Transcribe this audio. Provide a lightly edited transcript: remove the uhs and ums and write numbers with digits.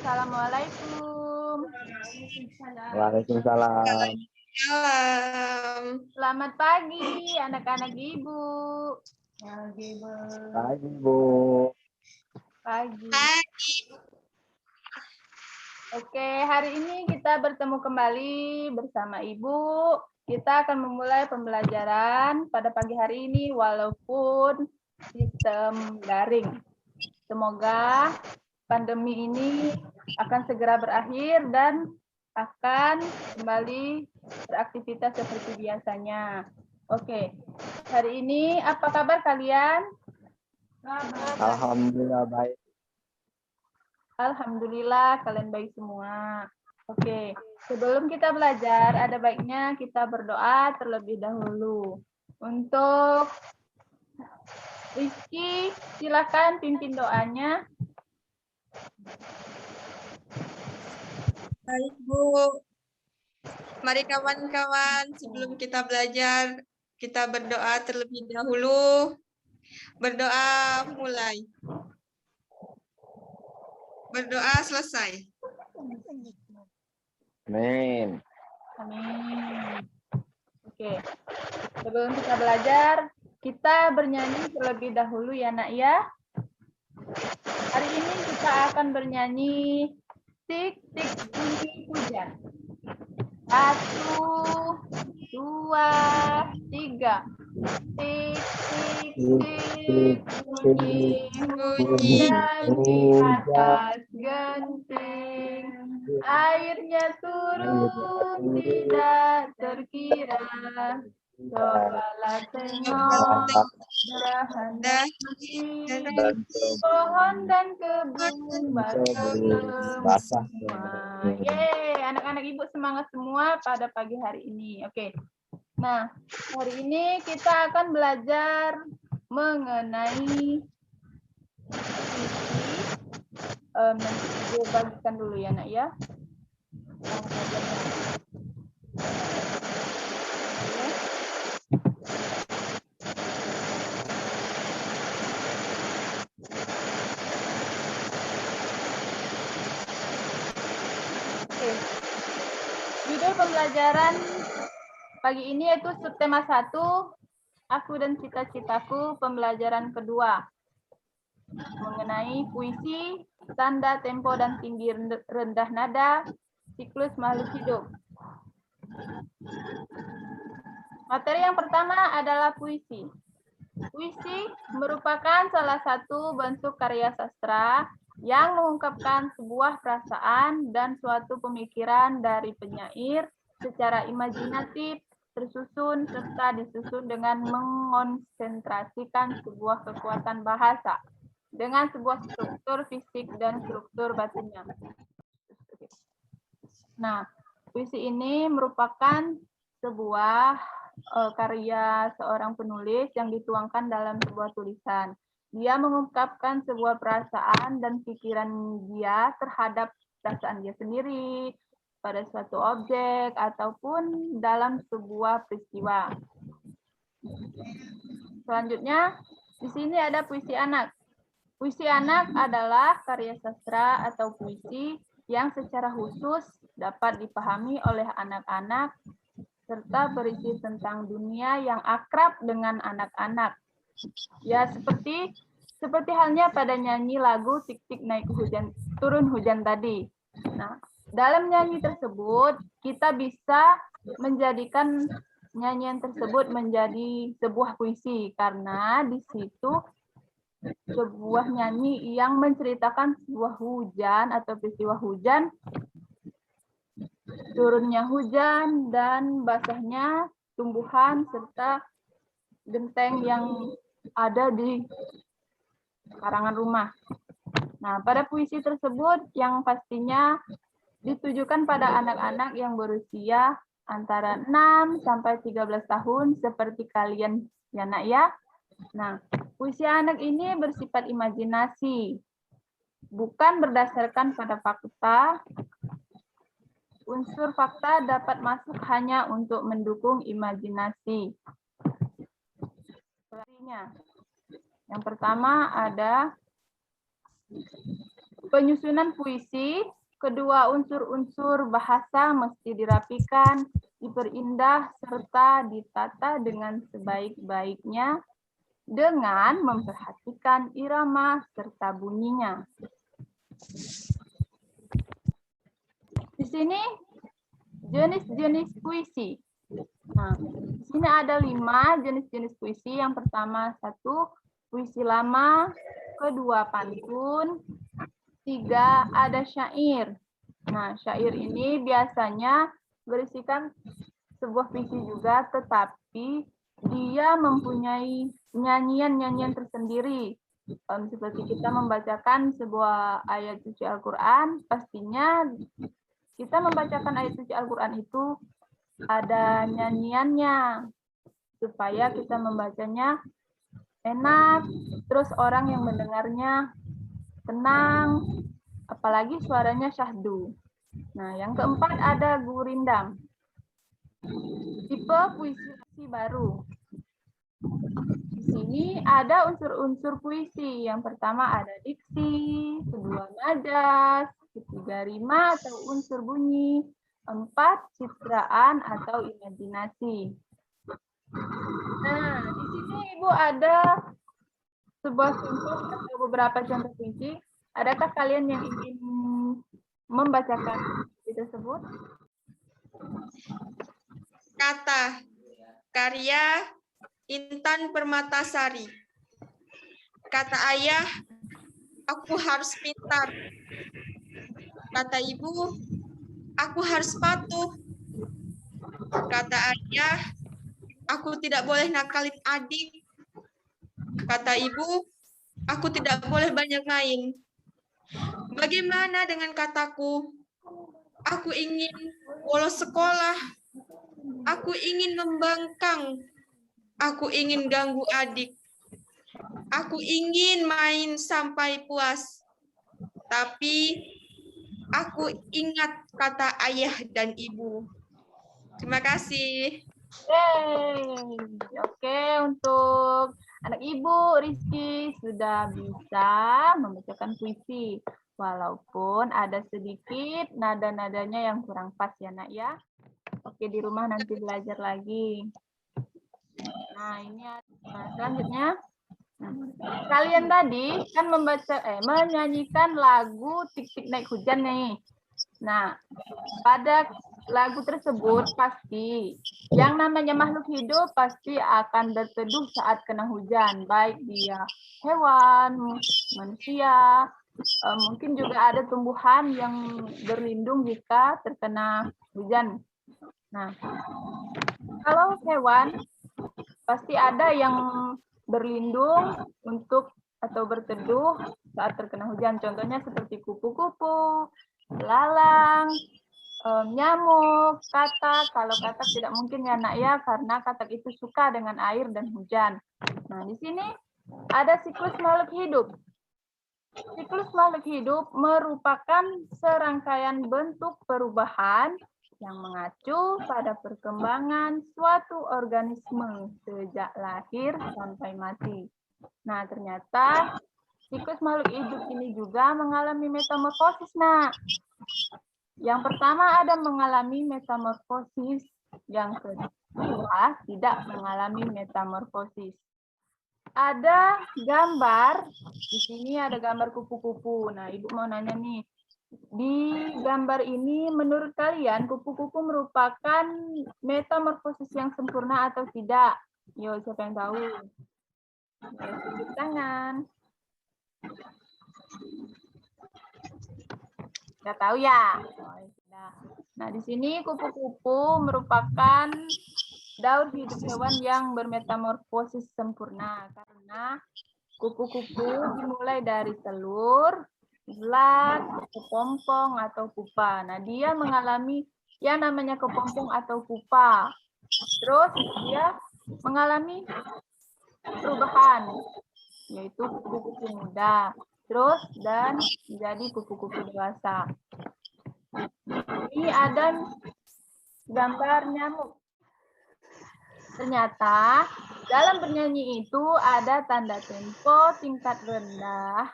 Assalamualaikum. Waalaikumsalam. Selamat pagi, anak-anak Ibu. Pagi, Bu. Pagi. Oke, hari ini kita bertemu kembali bersama Ibu. Kita akan memulai pembelajaran pada pagi hari ini walaupun sistem daring. Semoga pandemi ini akan segera berakhir dan akan kembali beraktivitas seperti biasanya. Oke, hari ini apa kabar kalian? Alhamdulillah baik. Alhamdulillah kalian baik semua. Oke, sebelum kita belajar, ada baiknya kita berdoa terlebih dahulu. Untuk Rizky, silakan pimpin doanya. Baik, Bu. Mari kawan-kawan, sebelum kita belajar, kita berdoa terlebih dahulu. Berdoa mulai. Berdoa selesai. Amin. Amin. Oke, sebelum kita belajar, kita bernyanyi terlebih dahulu ya nak ya. Hari ini kita akan bernyanyi Tik Tik Bunyi Hujan. 1, 2, 3. Tik tik tik bunyi hujan di atas genting. Airnya turun tidak terkira. Cobalah tengok gerhana pohon dan kebun basah semua. Yeay, anak-anak Ibu semangat semua pada pagi hari ini. Oke. Nah, hari ini kita akan belajar mengenai nanti Ibu bagikan dulu ya nak ya. Oke. Judul pembelajaran pagi ini yaitu subtema 1, Aku dan Cita-citaku, pembelajaran kedua. Mengenai puisi, tanda, tempo, dan tinggi rendah nada, siklus makhluk hidup. Materi yang pertama adalah puisi. Puisi merupakan salah satu bentuk karya sastra yang mengungkapkan sebuah perasaan dan suatu pemikiran dari penyair secara imajinatif, tersusun, serta disusun dengan mengonsentrasikan sebuah kekuatan bahasa dengan sebuah struktur fisik dan struktur batinnya. Nah, puisi ini merupakan sebuah karya seorang penulis yang dituangkan dalam sebuah tulisan. Dia mengungkapkan sebuah perasaan dan pikiran dia terhadap perasaan dia sendiri, pada suatu objek, ataupun dalam sebuah peristiwa. Selanjutnya, di sini ada puisi anak. Puisi anak adalah karya sastra atau puisi yang secara khusus dapat dipahami oleh anak-anak serta berisi tentang dunia yang akrab dengan anak-anak. Ya, seperti halnya pada nyanyi lagu Tik Tik Naik Hujan, Turun Hujan tadi. Nah, dalam nyanyi tersebut kita bisa menjadikan nyanyian tersebut menjadi sebuah puisi karena di situ sebuah nyanyi yang menceritakan sebuah hujan atau peristiwa hujan, turunnya hujan dan basahnya tumbuhan serta genteng yang ada di karangan rumah. Nah, pada puisi tersebut yang pastinya ditujukan pada anak-anak yang berusia antara 6 sampai 13 tahun seperti kalian ya nak ya. Nah, puisi anak ini bersifat imajinasi, bukan berdasarkan pada fakta. Unsur fakta dapat masuk hanya untuk mendukung imajinasi. Yang pertama ada penyusunan puisi, kedua unsur-unsur bahasa mesti dirapikan, diperindah, serta ditata dengan sebaik-baiknya dengan memperhatikan irama serta bunyinya. Di sini jenis-jenis puisi. Nah, di sini ada 5 jenis-jenis puisi. Yang pertama 1 puisi lama, kedua pantun, 3 ada syair. Nah, syair ini biasanya berisikan sebuah puisi juga, tetapi dia mempunyai nyanyian-nyanyian tersendiri. Seperti kita membacakan sebuah ayat suci Al-Quran, pastinya kita membacakan ayat suci Al-Quran itu ada nyanyiannya, supaya kita membacanya enak, terus orang yang mendengarnya tenang, apalagi suaranya syahdu. Nah, yang keempat ada gurindam. Tipe puisi baru. Di sini ada unsur-unsur puisi. Yang pertama ada diksi, kedua nadas, ketiga rima atau unsur bunyi, 4 citraan atau imajinasi. Nah, di sini Ibu ada sebuah contoh atau beberapa contoh puisi. Adakah kalian yang ingin membacakan puisi tersebut? Kata, karya Intan Permatasari. Kata ayah, aku harus pintar. Kata ibu, aku harus patuh. Kata ayah, aku tidak boleh nakalin adik. Kata ibu, aku tidak boleh banyak main. Bagaimana dengan kataku? Aku ingin bolos sekolah. Aku ingin membangkang. Aku ingin ganggu adik. Aku ingin main sampai puas. Tapi aku ingat kata ayah dan ibu. Terima kasih. Oke, untuk anak Ibu Rizky sudah bisa membacakan puisi. Walaupun ada sedikit nada-nadanya yang kurang pas ya, Nak ya. Oke, di rumah nanti belajar lagi. Nah, ini selanjutnya. Kalian tadi kan menyanyikan lagu Tik-Tik Naik Hujan nih. Nah, pada lagu tersebut pasti yang namanya makhluk hidup pasti akan berteduh saat kena hujan, baik dia hewan, manusia, mungkin juga ada tumbuhan yang berlindung jika terkena hujan. Nah, kalau hewan pasti ada yang berlindung untuk atau berteduh saat terkena hujan. Contohnya seperti kupu-kupu, belalang, nyamuk, katak. Kalau katak tidak mungkin ya Nak ya, karena katak itu suka dengan air dan hujan. Nah, di sini ada siklus makhluk hidup. Siklus makhluk hidup merupakan serangkaian bentuk perubahan yang mengacu pada perkembangan suatu organisme sejak lahir sampai mati. Nah, ternyata siklus makhluk hidup ini juga mengalami metamorfosis, Nak. Yang pertama ada mengalami metamorfosis, yang kedua tidak mengalami metamorfosis. Ada gambar, di sini ada gambar kupu-kupu. Nah, Ibu mau nanya nih, di gambar ini menurut kalian kupu-kupu merupakan metamorfosis yang sempurna atau tidak? Yo, siapa yang tahu? Tunjuk tangan. Nggak tahu ya? Nah, di sini kupu-kupu merupakan daur hidup hewan yang bermetamorfosis sempurna karena kupu-kupu dimulai dari telur, ulat, kepompong atau pupa. Nah, dia mengalami yang namanya kepompong atau pupa. Terus dia mengalami perubahan, yaitu kupu-kupu muda. Terus dan menjadi kupu-kupu dewasa. Ini ada gambar nyamuk. Ternyata dalam bernyanyi itu ada tanda tempo tingkat rendah,